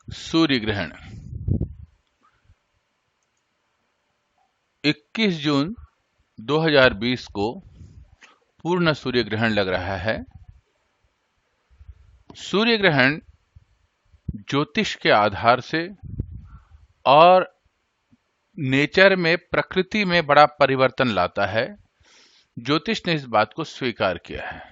सूर्य ग्रहण 21 जून 2020 को पूर्ण सूर्य ग्रहण लग रहा है। सूर्य ग्रहण ज्योतिष के आधार से और नेचर में, प्रकृति में बड़ा परिवर्तन लाता है। ज्योतिष ने इस बात को स्वीकार किया है।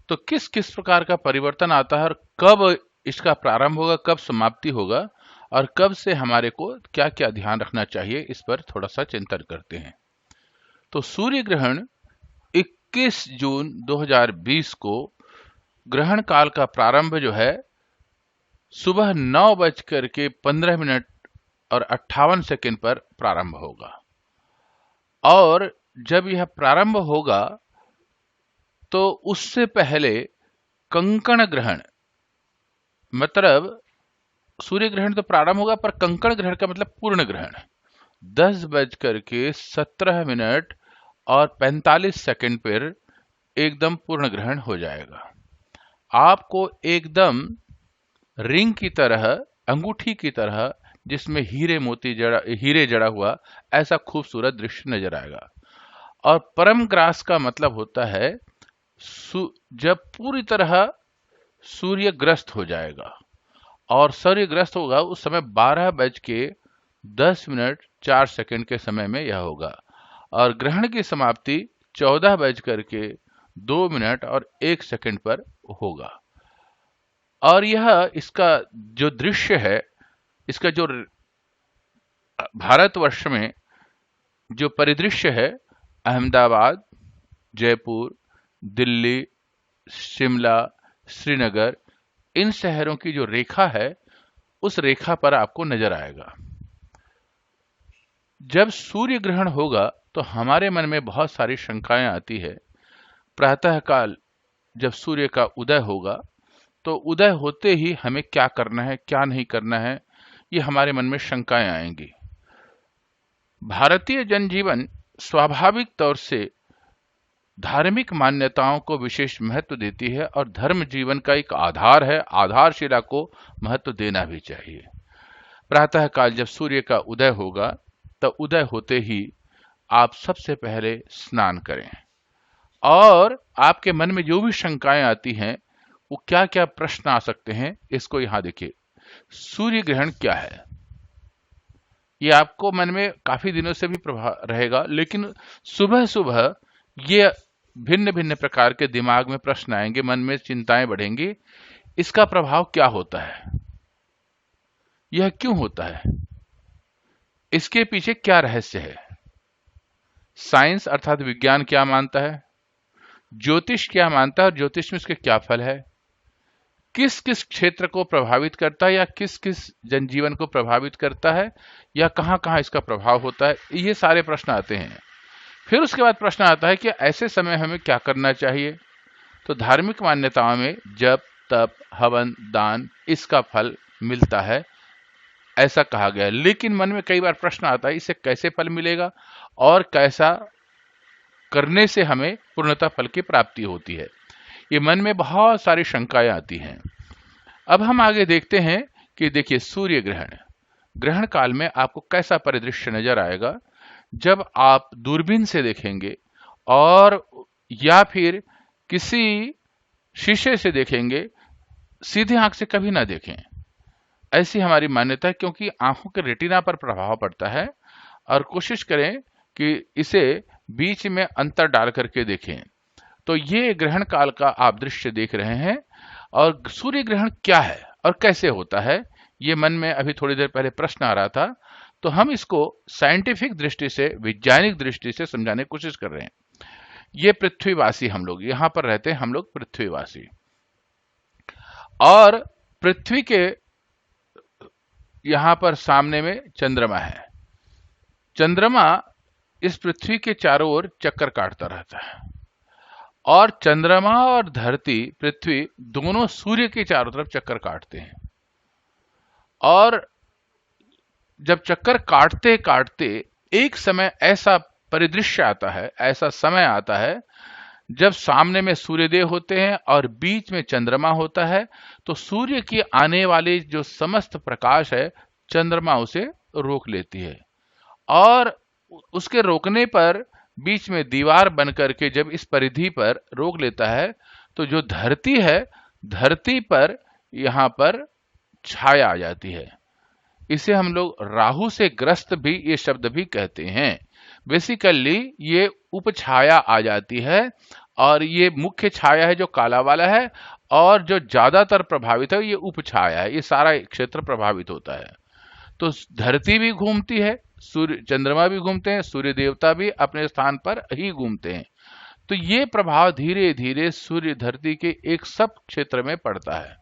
तो किस किस प्रकार का परिवर्तन आता है और कब इसका प्रारंभ होगा, कब समाप्ति होगा और कब से हमारे को क्या क्या ध्यान रखना चाहिए, इस पर थोड़ा सा चिंतन करते हैं। तो सूर्य ग्रहण 21 जून 2020 को ग्रहण काल का प्रारंभ जो है सुबह 9:15 और 58 सेकंड पर प्रारंभ होगा। और जब यह प्रारंभ होगा तो उससे पहले कंकण ग्रहण, मतलब सूर्य ग्रहण तो प्रारंभ होगा पर कंकण ग्रहण का मतलब पूर्ण ग्रहण 10:17 और 45 सेकंड पर एकदम पूर्ण ग्रहण हो जाएगा। आपको एकदम रिंग की तरह, अंगूठी की तरह, जिसमें हीरे जड़ा हुआ ऐसा खूबसूरत दृश्य नजर आएगा। और परम ग्रास का मतलब होता है जब पूरी तरह सूर्य ग्रस्त हो जाएगा। और सूर्य ग्रस्त होगा उस समय 12:10 के समय में यह होगा। और ग्रहण की समाप्ति 14:02 और 1 सेकंड पर होगा। और यह इसका जो दृश्य है, इसका जो भारतवर्ष में जो परिदृश्य है, अहमदाबाद, जयपुर, दिल्ली, शिमला, श्रीनगर, इन शहरों की जो रेखा है उस रेखा पर आपको नजर आएगा। जब सूर्य ग्रहण होगा तो हमारे मन में बहुत सारी शंकाएं आती है। प्रातः काल जब सूर्य का उदय होगा तो उदय होते ही हमें क्या करना है, क्या नहीं करना है, ये हमारे मन में शंकाएं आएंगी। भारतीय जनजीवन स्वाभाविक तौर से धार्मिक मान्यताओं को विशेष महत्व देती है और धर्म जीवन का एक आधार है। आधारशिला को महत्व देना भी चाहिए। प्रातः काल जब सूर्य का उदय होगा तो उदय होते ही आप सबसे पहले स्नान करें। और आपके मन में जो भी शंकाएं आती हैं, वो क्या क्या प्रश्न आ सकते हैं, इसको यहां देखिए। सूर्य ग्रहण क्या है, ये आपको मन में काफी दिनों से भी प्रभाव रहेगा, लेकिन सुबह सुबह ये भिन्न भिन्न प्रकार के दिमाग में प्रश्न आएंगे, मन में चिंताएं बढ़ेंगी। इसका प्रभाव क्या होता है, यह क्यों होता है, इसके पीछे क्या रहस्य है, साइंस अर्थात विज्ञान क्या मानता है, ज्योतिष क्या मानता है और ज्योतिष में इसके क्या फल है, किस किस क्षेत्र को प्रभावित करता है या किस किस जनजीवन को प्रभावित करता है, या कहां कहां इसका प्रभाव होता है, ये सारे प्रश्न आते हैं। फिर उसके बाद प्रश्न आता है कि ऐसे समय हमें क्या करना चाहिए। तो धार्मिक मान्यताओं में जप, तप, हवन, दान, इसका फल मिलता है, ऐसा कहा गया है। लेकिन मन में कई बार प्रश्न आता है, इससे कैसे फल मिलेगा और कैसा करने से हमें पूर्णतः फल की प्राप्ति होती है। ये मन में बहुत सारी शंकाएं आती हैं। अब हम आगे देखते हैं कि देखिए सूर्य ग्रहण काल में आपको कैसा परिदृश्य नजर आएगा। जब आप दूरबीन से देखेंगे और या फिर किसी शीशे से देखेंगे, सीधे आंख से कभी ना देखें, ऐसी हमारी मान्यता है, क्योंकि आंखों के रेटिना पर प्रभाव पड़ता है। और कोशिश करें कि इसे बीच में अंतर डाल करके देखें। तो ये ग्रहण काल का आप दृश्य देख रहे हैं। और सूर्य ग्रहण क्या है और कैसे होता है, ये मन में अभी थोड़ी देर पहले प्रश्न आ रहा था। तो हम इसको साइंटिफिक दृष्टि से, वैज्ञानिक दृष्टि से समझाने की कोशिश कर रहे हैं। ये पृथ्वीवासी हम लोग, यहां पर रहते हैं हम लोग पृथ्वीवासी। और पृथ्वी के यहां पर सामने में चंद्रमा है। चंद्रमा इस पृथ्वी के चारों ओर चक्कर काटता रहता है। और चंद्रमा और धरती, पृथ्वी, दोनों सूर्य के चारों तरफ चक्कर काटते हैं। और जब चक्कर काटते काटते एक समय ऐसा परिदृश्य आता है, ऐसा समय आता है जब सामने में सूर्यदेव होते हैं और बीच में चंद्रमा होता है, तो सूर्य की आने वाली जो समस्त प्रकाश है, चंद्रमा उसे रोक लेती है। और उसके रोकने पर बीच में दीवार बन करके जब इस परिधि पर रोक लेता है, तो जो धरती है, धरती पर यहाँ पर छाया आ जाती है। इसे हम लोग राहु से ग्रस्त भी ये शब्द भी कहते हैं। बेसिकली ये उपछाया आ जाती है, और ये मुख्य छाया है जो काला वाला है, और जो ज्यादातर प्रभावित है ये उपछाया है, ये सारा क्षेत्र प्रभावित होता है। तो धरती भी घूमती है, सूर्य चंद्रमा भी घूमते हैं, सूर्य देवता भी अपने स्थान पर ही घूमते हैं। तो ये प्रभाव धीरे धीरे सूर्य धरती के एक सब क्षेत्र में पड़ता है।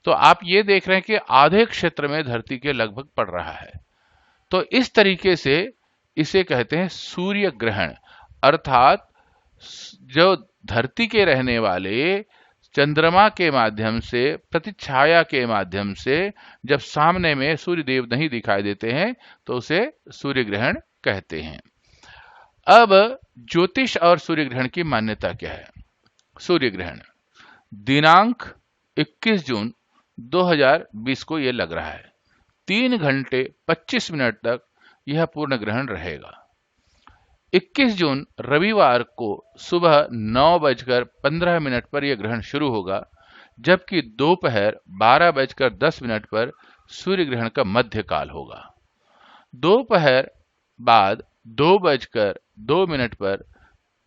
तो आप ये देख रहे हैं कि आधे क्षेत्र में धरती के लगभग पड़ रहा है। तो इस तरीके से इसे कहते हैं सूर्य ग्रहण, अर्थात जो धरती के रहने वाले चंद्रमा के माध्यम से, प्रतिछाया के माध्यम से जब सामने में सूर्य देव नहीं दिखाई देते हैं, तो उसे सूर्य ग्रहण कहते हैं। अब ज्योतिष और सूर्य ग्रहण की मान्यता क्या है। सूर्य ग्रहण दिनांक 21 जून 2020 को यह लग रहा है। 3 घंटे 25 मिनट तक यह पूर्ण ग्रहण रहेगा। 21 जून रविवार को सुबह 9:15 पर यह ग्रहण शुरू होगा, जबकि दोपहर 12:10 पर सूर्य ग्रहण का मध्य काल होगा। दोपहर बाद 2:02 पर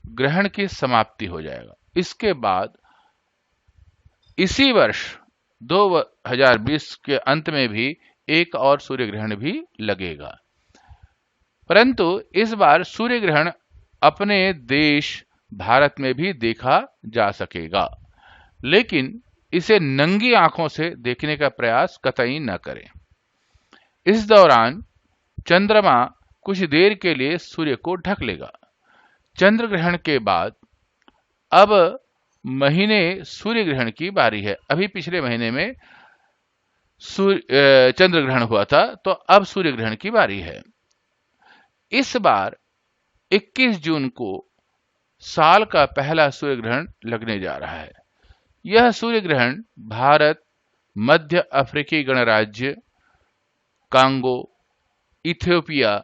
ग्रहण की समाप्ति हो जाएगा। इसके बाद इसी वर्ष 2020 के अंत में भी एक और सूर्य ग्रहण भी लगेगा, परंतु इस बार सूर्य ग्रहण अपने देश भारत में भी देखा जा सकेगा, लेकिन इसे नंगी आंखों से देखने का प्रयास कतई न करें। इस दौरान चंद्रमा कुछ देर के लिए सूर्य को ढक लेगा। चंद्र ग्रहण के बाद अब महीने सूर्य ग्रहण की बारी है। अभी पिछले महीने में चंद्र ग्रहण हुआ था, तो अब सूर्य ग्रहण की बारी है। इस बार 21 जून को साल का पहला सूर्य ग्रहण लगने जा रहा है। यह सूर्य ग्रहण भारत, मध्य अफ्रीकी गणराज्य कांगो, इथियोपिया,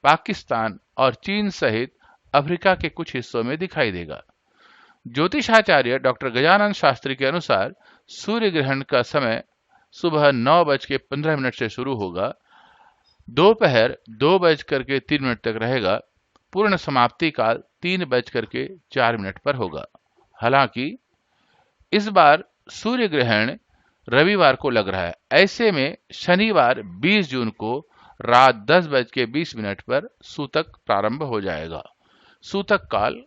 पाकिस्तान और चीन सहित अफ्रीका के कुछ हिस्सों में दिखाई देगा। ज्योतिषाचार्य डॉक्टर गजानन शास्त्री के अनुसार सूर्य ग्रहण का समय सुबह 9:15 से शुरू होगा, दोपहर 2:03 तक रहेगा। पूर्ण समाप्ति काल 3:04 पर होगा। हालांकि इस बार सूर्य ग्रहण रविवार को लग रहा है। ऐसे में शनिवार 20 जून को रात 10:20 पर सूतक प्रारंभ हो जाएगा। सूतक काल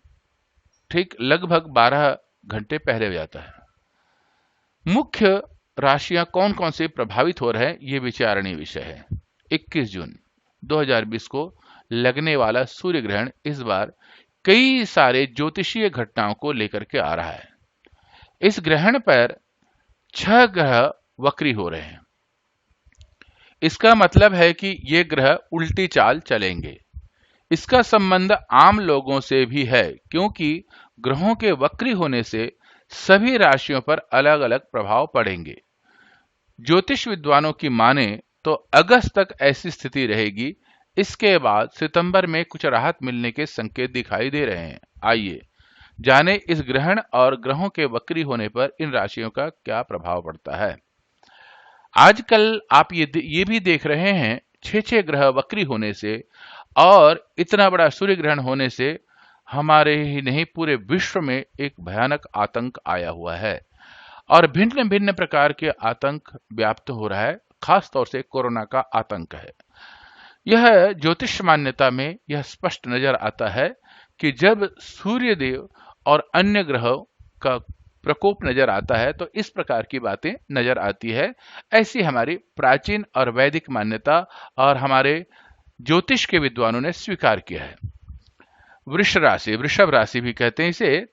ठीक लगभग 12 घंटे पहले हो जाता है। मुख्य राशियां कौन कौन से प्रभावित हो रहे हैं, ये विचारणीय विषय है। 21 जून 2020 को लगने वाला सूर्य ग्रहण इस बार कई सारे ज्योतिषीय घटनाओं को लेकर के आ रहा है। इस ग्रहण पर 6 ग्रह वक्री हो रहे हैं। इसका मतलब है कि ये ग्रह उल्टी चाल चलेंगे। इसका संबंध आम लोगों से भी है, क्योंकि ग्रहों के वक्री होने से सभी राशियों पर अलग अलग प्रभाव पड़ेंगे। ज्योतिष विद्वानों की माने तो अगस्त तक ऐसी स्थिति रहेगी। इसके बाद सितंबर में कुछ राहत मिलने के संकेत दिखाई दे रहे हैं। आइए जाने इस ग्रहण और ग्रहों के वक्री होने पर इन राशियों का क्या प्रभाव पड़ता है। आजकल आप ये भी देख रहे हैं 6 ग्रह वक्री होने से और इतना बड़ा सूर्य ग्रहण होने से हमारे ही नहीं पूरे विश्व में एक भयानक आतंक आया हुआ है, और भिन्न भिन्न प्रकार के आतंक व्याप्त हो रहा है। खास तौर से कोरोना का आतंक है। यह ज्योतिष मान्यता में यह स्पष्ट नजर आता है कि जब सूर्य देव और अन्य ग्रहों का प्रकोप नजर आता है तो इस प्रकार की बातें नजर आती है। ऐसी हमारी प्राचीन और वैदिक मान्यता और हमारे ज्योतिष के विद्वानों ने स्वीकार किया है। वृषभ राशि भी कहते हैं इसे,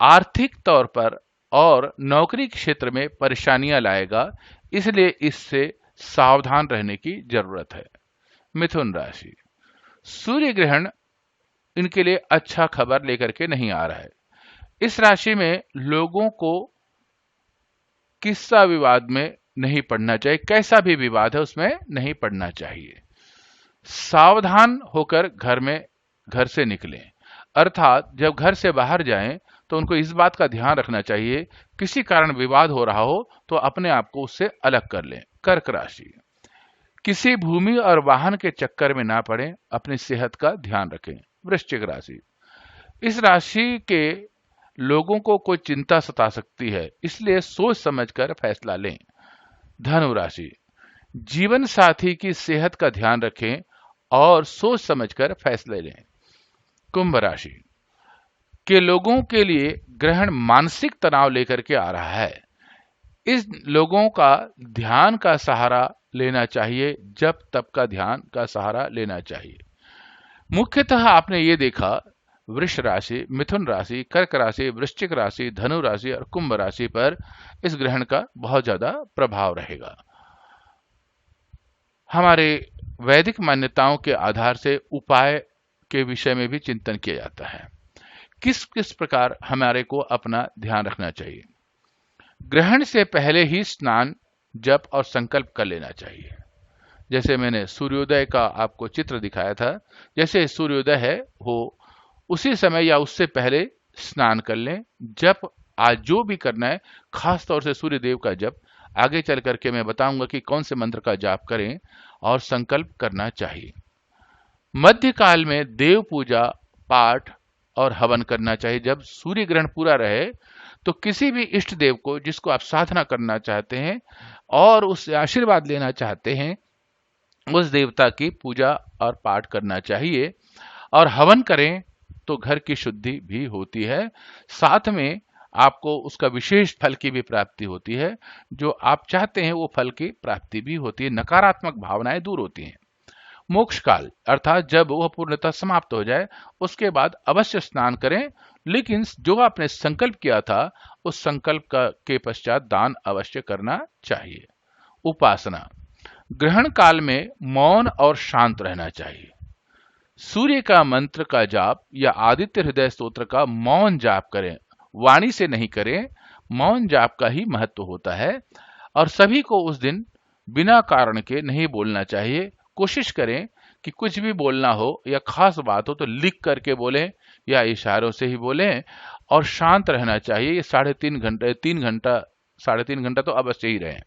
आर्थिक तौर पर और नौकरी क्षेत्र में परेशानियां लाएगा, इसलिए इससे सावधान रहने की जरूरत है। मिथुन राशि, सूर्य ग्रहण इनके लिए अच्छा खबर लेकर के नहीं आ रहा है। इस राशि में लोगों को किस्सा विवाद में नहीं पड़ना चाहिए, कैसा भी विवाद है उसमें नहीं पड़ना चाहिए। सावधान होकर घर से निकलें, अर्थात जब घर से बाहर जाएं तो उनको इस बात का ध्यान रखना चाहिए, किसी कारण विवाद हो रहा हो तो अपने आप को उससे अलग कर लें। कर्क राशि, किसी भूमि और वाहन के चक्कर में ना पड़े, अपनी सेहत का ध्यान रखें। वृश्चिक राशि, इस राशि के लोगों को कोई चिंता सता सकती है, इसलिए सोच समझकर फैसला लें। धनु राशि, जीवन साथी की सेहत का ध्यान रखें और सोच समझकर फैसले लें। कुंभ राशि के लोगों के लिए ग्रहण मानसिक तनाव लेकर के आ रहा है, इस लोगों का ध्यान का सहारा लेना चाहिए, जब तब का ध्यान का सहारा लेना चाहिए। मुख्यतः आपने ये देखा, वृष राशि, मिथुन राशि, कर्क राशि, वृश्चिक राशि, धनु राशि और कुंभ राशि पर इस ग्रहण का बहुत ज्यादा प्रभाव रहेगा। हमारे वैदिक मान्यताओं के आधार से उपाय के विषय में भी चिंतन किया जाता है, किस किस प्रकार हमारे को अपना ध्यान रखना चाहिए। ग्रहण से पहले ही स्नान, जप और संकल्प कर लेना चाहिए। जैसे मैंने सूर्योदय का आपको चित्र दिखाया था, जैसे सूर्योदय है हो उसी समय या उससे पहले स्नान कर लें। जप आज जो भी करना है, खास तौर से सूर्य देव का जप, आगे चल करके मैं बताऊंगा कि कौन से मंत्र का जाप करें, और संकल्प करना चाहिए। मध्यकाल में देव पूजा, पाठ और हवन करना चाहिए। जब सूर्य ग्रहण पूरा रहे तो किसी भी इष्ट देव को, जिसको आप साधना करना चाहते हैं और उससे आशीर्वाद लेना चाहते हैं, उस देवता की पूजा और पाठ करना चाहिए। और हवन करें तो घर की शुद्धि भी होती है, साथ में आपको उसका विशेष फल की भी प्राप्ति होती है। जो आप चाहते हैं वो फल की प्राप्ति भी होती है, नकारात्मक भावनाएं दूर होती हैं। मोक्ष काल अर्थात जब वह पूर्णतः समाप्त हो जाए उसके बाद अवश्य स्नान करें, लेकिन जो आपने संकल्प किया था उस संकल्प के पश्चात दान अवश्य करना चाहिए। उपासना, ग्रहण काल में मौन और शांत रहना चाहिए। सूर्य का मंत्र का जाप या आदित्य हृदय स्तोत्र का मौन जाप करें, वाणी से नहीं करें, मौन जाप का ही महत्व होता है। और सभी को उस दिन बिना कारण के नहीं बोलना चाहिए। कोशिश करें कि कुछ भी बोलना हो या खास बात हो तो लिख करके बोलें या इशारों से ही बोलें, और शांत रहना चाहिए। ये 3.5 घंटा तो अवश्य ही रहें।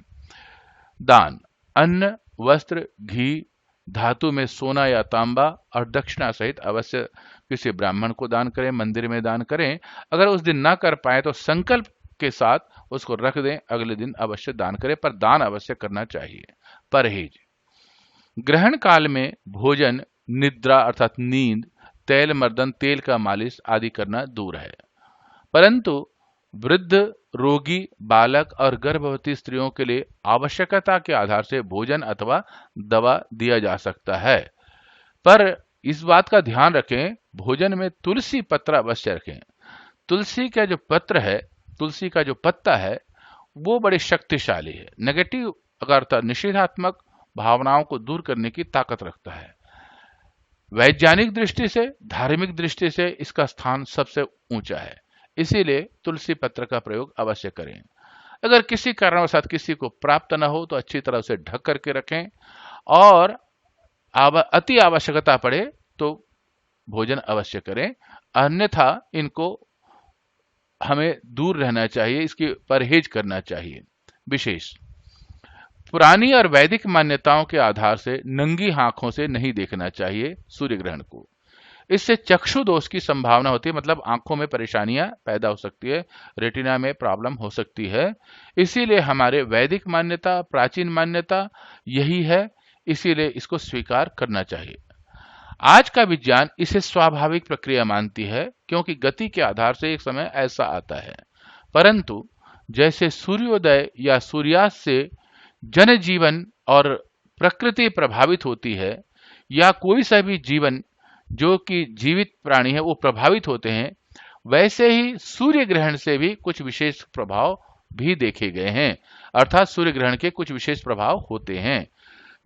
दान, अन्न, वस्त्र, घी, धातु में सोना या तांबा और दक्षिणा सहित अवश्य किसी ब्राह्मण को दान करें, मंदिर में दान करें। अगर उस दिन ना कर पाए तो संकल्प के साथ उसको रख दें, अगले दिन अवश्य दान करें, पर दान अवश्य करना चाहिए। परहेज, ग्रहण काल में भोजन, निद्रा अर्थात नींद, तेल मर्दन, तेल का मालिश आदि करना दूर है। परंतु वृद्ध, रोगी, बालक और गर्भवती स्त्रियों के लिए आवश्यकता के आधार से भोजन अथवा दवा दिया जा सकता है। पर इस बात का ध्यान रखें, भोजन में तुलसी पत्र अवश्य रखें। तुलसी का जो पत्र है, तुलसी का जो पत्ता है, वो बड़े शक्तिशाली है, नेगेटिव अर्थात निषेधात्मक भावनाओं को दूर करने की ताकत रखता है। वैज्ञानिक दृष्टि से, धार्मिक दृष्टि से इसका स्थान सबसे ऊंचा है, इसीलिए तुलसी पत्र का प्रयोग अवश्य करें। अगर किसी कारणवशात किसी को प्राप्त न हो तो अच्छी तरह से ढक करके रखें, और अति आवश्यकता पड़े तो भोजन अवश्य करें, अन्यथा इनको हमें दूर रहना चाहिए, इसकी परहेज करना चाहिए। विशेष, पुरानी और वैदिक मान्यताओं के आधार से नंगी आंखों से नहीं देखना चाहिए सूर्य ग्रहण को। इससे चक्षु दोष की संभावना होती है, मतलब आंखों में परेशानियां पैदा हो सकती है, रेटिना में प्रॉब्लम हो सकती है। इसीलिए हमारे वैदिक मान्यता, प्राचीन मान्यता यही है, इसीलिए इसको स्वीकार करना चाहिए। आज का विज्ञान इसे स्वाभाविक प्रक्रिया मानती है, क्योंकि गति के आधार से एक समय ऐसा आता है। परंतु जैसे सूर्योदय या सूर्यास्त से जनजीवन और प्रकृति प्रभावित होती है, या कोई सा भी जीवन जो कि जीवित प्राणी है वो प्रभावित होते हैं, वैसे ही सूर्य ग्रहण से भी कुछ विशेष प्रभाव भी देखे गए हैं। अर्थात सूर्य ग्रहण के कुछ विशेष प्रभाव होते हैं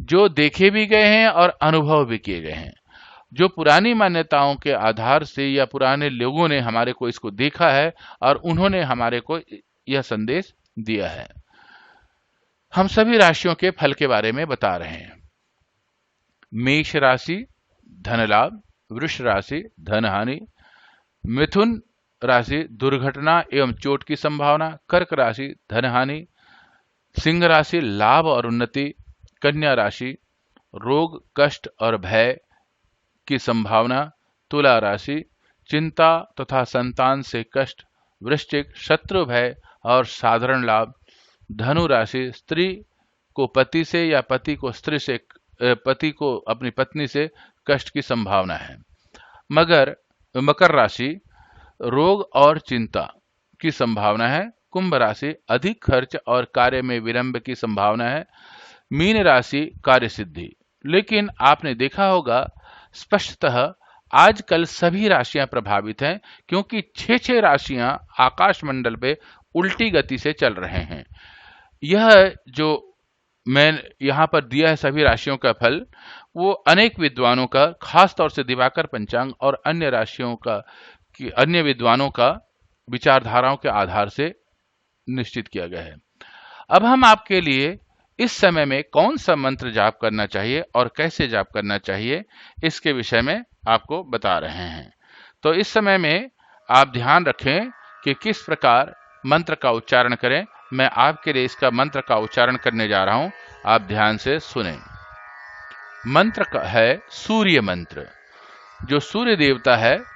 जो देखे भी गए हैं और अनुभव भी किए गए हैं। जो पुरानी मान्यताओं के आधार से या पुराने लोगों ने हमारे को इसको देखा है और उन्होंने हमारे को यह संदेश दिया है। हम सभी राशियों के फल के बारे में बता रहे हैं। मेष राशि धन लाभ, वृष राशि धन हानि, मिथुन राशि दुर्घटना एवं चोट की संभावना, कर्क राशि धन हानि, सिंह राशि लाभ और उन्नति, कन्या राशि रोग कष्ट और भय की संभावना, तुला राशि चिंता तथा संतान से कष्ट, वृश्चिक शत्रु भय और साधारण लाभ, धनु राशि स्त्री को पति से या पति को अपनी पत्नी से कष्ट की संभावना है। मकर राशि रोग और चिंता की संभावना है। कुंभ राशि अधिक खर्च और कार्य में विलंब की संभावना है। मीन राशि कार्य सिद्धि। लेकिन आपने देखा होगा स्पष्टतः आजकल सभी राशियां प्रभावित हैं, क्योंकि 6 राशियां आकाश मंडल पे उल्टी गति से चल रहे हैं। यह जो मैं यहाँ पर दिया है सभी राशियों का फल, वो अनेक विद्वानों का, खास तौर से दिवाकर पंचांग और अन्य राशियों का अन्य विद्वानों का विचारधाराओं के आधार से निश्चित किया गया है। अब हम आपके लिए इस समय में कौन सा मंत्र जाप करना चाहिए और कैसे जाप करना चाहिए, इसके विषय में आपको बता रहे हैं। तो इस समय में आप ध्यान रखें कि किस प्रकार मंत्र का उच्चारण करें। मैं आपके लिए इसका मंत्र का उच्चारण करने जा रहा हूं, आप ध्यान से सुनें। मंत्र का है सूर्य मंत्र। जो सूर्य देवता है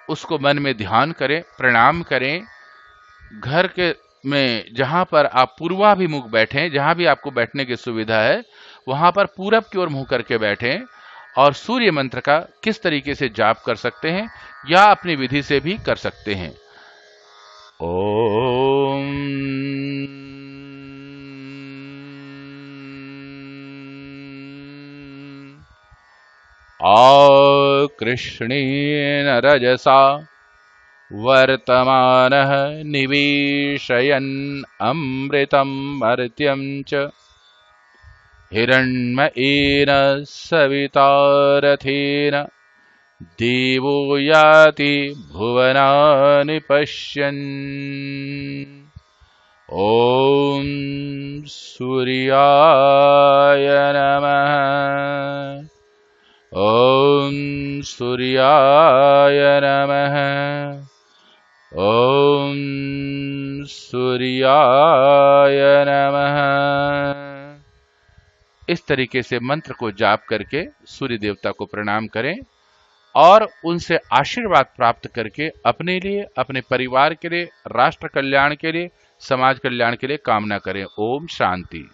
उसको मन में ध्यान करें, प्रणाम करें। घर के में जहां पर आप पूर्वाभिमुख बैठें, जहां भी आपको बैठने की सुविधा है वहां पर पूरब की ओर मुंह करके बैठें और सूर्य मंत्र का किस तरीके से जाप कर सकते हैं या अपनी विधि से भी कर सकते हैं। ओम आकृष्णेन रजसा वर्तमानः निवेशयन् अमृतं मर्त्यं च हिरण्मयेन सविता देवो याति भुवनानि पश्यन्। ॐ सूर्याय नमः। ॐ सूर्याय नमः। ॐ सूर्याय नमः। इस तरीके से मंत्र को जाप करके सूर्य देवता को प्रणाम करें और उनसे आशीर्वाद प्राप्त करके अपने लिए, अपने परिवार के लिए, राष्ट्र कल्याण के लिए, समाज कल्याण के लिए कामना करें। ओम शांति।